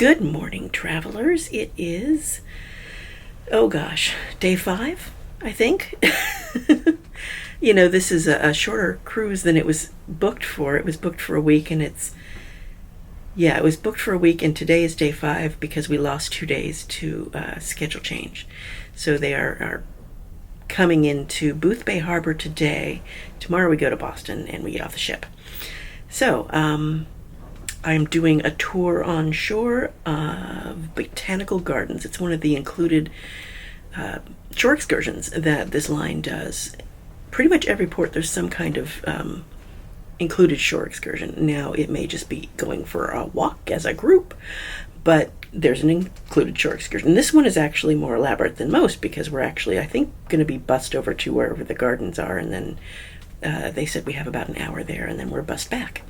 Good morning, travelers. It is, oh gosh, day 5, I think. This is a shorter cruise than it was booked for. It was booked for a week, and it was booked for a week, and today is day 5 because we lost 2 days to schedule change. So they are coming into Boothbay Harbor today. Tomorrow we go to Boston and we get off the ship. So, I'm doing a tour on shore of Botanical Gardens. It's one of the included shore excursions that this line does. Pretty much every port there's some kind of included shore excursion. Now it may just be going for a walk as a group, but there's an included shore excursion. This one is actually more elaborate than most because we're actually, I think, going to be bussed over to wherever the gardens are, and then they said we have about an hour there, and then we're bussed back.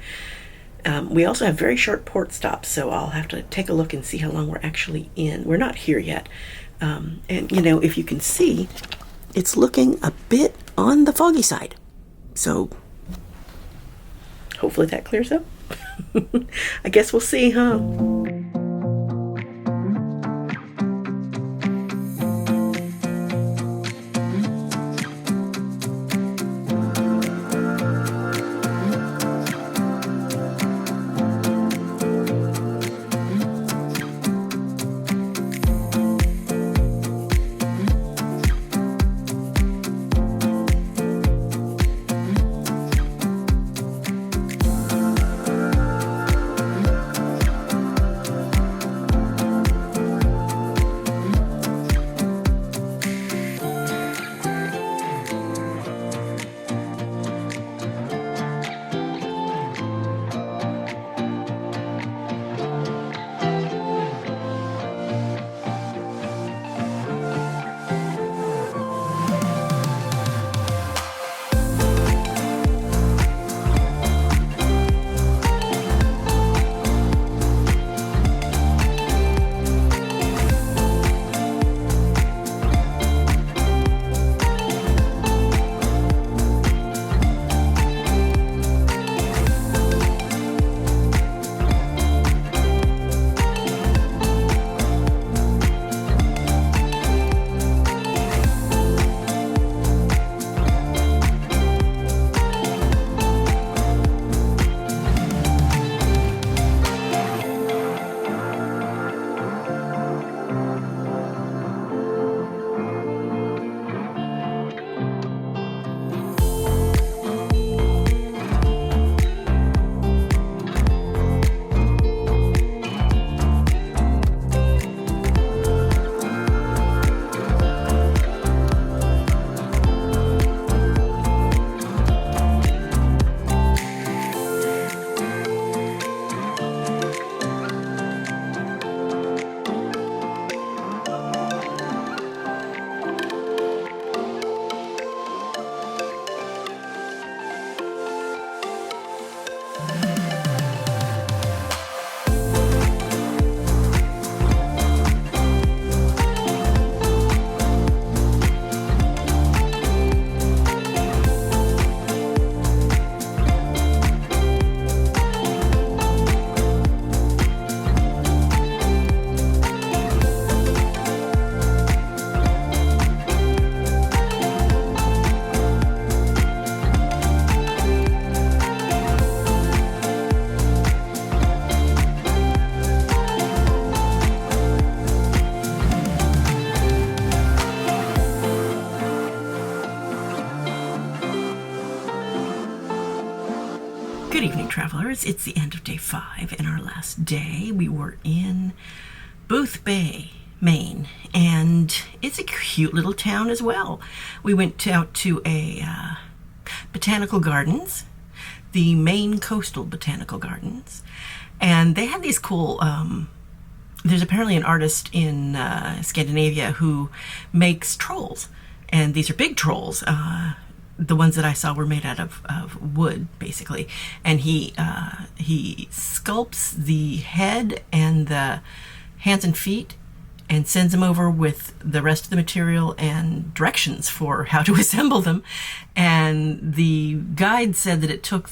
We also have very short port stops, so I'll have to take a look and see how long we're actually in. We're not here yet. If you can see, it's looking a bit on the foggy side. So hopefully that clears up. I guess we'll see, huh? Good evening, travelers. It's the end of day 5 and our last day. We were in Boothbay, Maine, and it's a cute little town as well. We went out to a botanical gardens, the Maine Coastal Botanical Gardens, and they had these cool, there's apparently an artist in Scandinavia who makes trolls, and these are big trolls. The ones that I saw were made out of wood, basically, and he sculpts the head and the hands and feet and sends them over with the rest of the material and directions for how to assemble them. And the guide said that it took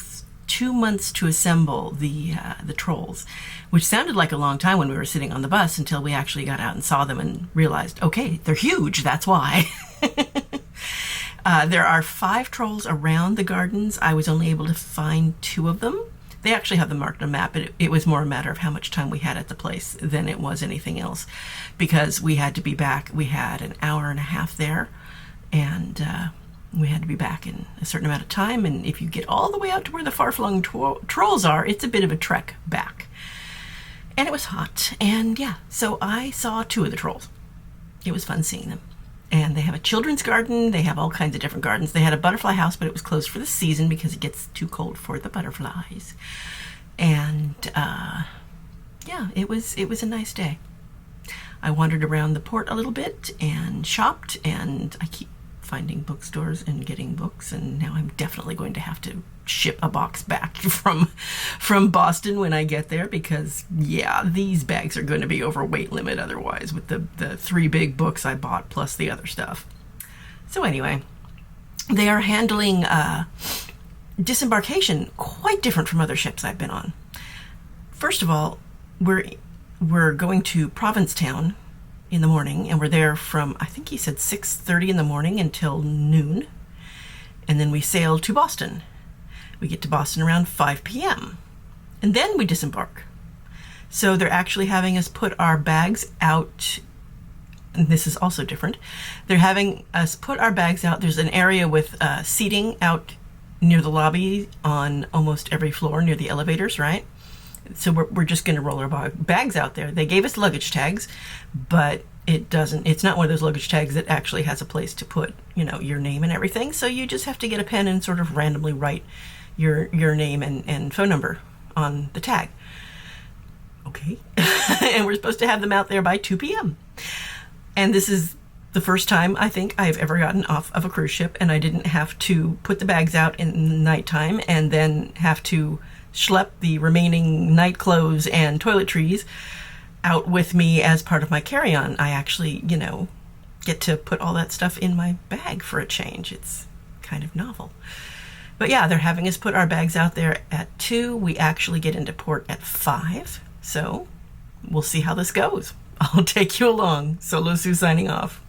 2 months to assemble the trolls, which sounded like a long time when we were sitting on the bus until we actually got out and saw them and realized, okay, they're huge, that's why. There are 5 trolls around the gardens. I was only able to find 2 of them. They actually have them marked on a map, but it was more a matter of how much time we had at the place than it was anything else, because we had to be back. We had an hour and a half there, and we had to be back in a certain amount of time. And if you get all the way out to where the far-flung trolls are, it's a bit of a trek back. And it was hot, and yeah, so I saw 2 of the trolls. It was fun seeing them. And they have a children's garden. They have all kinds of different gardens. They had a butterfly house, but it was closed for the season because it gets too cold for the butterflies. And yeah, it was a nice day. I wandered around the port a little bit and shopped, and I keep finding bookstores and getting books, and now I'm definitely going to have to ship a box back from Boston when I get there, because yeah, these bags are going to be over weight limit otherwise with the 3 big books I bought plus the other stuff. So anyway, they are handling Disembarkation quite different from other ships I've been on. First of all, we're going to Provincetown in the morning, and we're there from, I think he said 6:30 in the morning until noon, and then we sail to Boston. We get to Boston around 5 p.m. and then we disembark. So they're actually having us put our bags out, and this is also different. They're having us put our bags out. There's an area with seating out near the lobby on almost every floor near the elevators, right? So we're just going to roll our bags out there. They gave us luggage tags, but it's not one of those luggage tags that actually has a place to put, your name and everything. So you just have to get a pen and sort of randomly write your name and phone number on the tag. Okay. And we're supposed to have them out there by 2 p.m. And this is the first time I think I've ever gotten off of a cruise ship, and I didn't have to put the bags out in the nighttime and then have to schlep the remaining night clothes and toiletries out with me as part of my carry-on. I actually, get to put all that stuff in my bag for a change. It's kind of novel. But yeah, they're having us put our bags out there at 2. We actually get into port at 5. So we'll see how this goes. I'll take you along. Solo Sue signing off.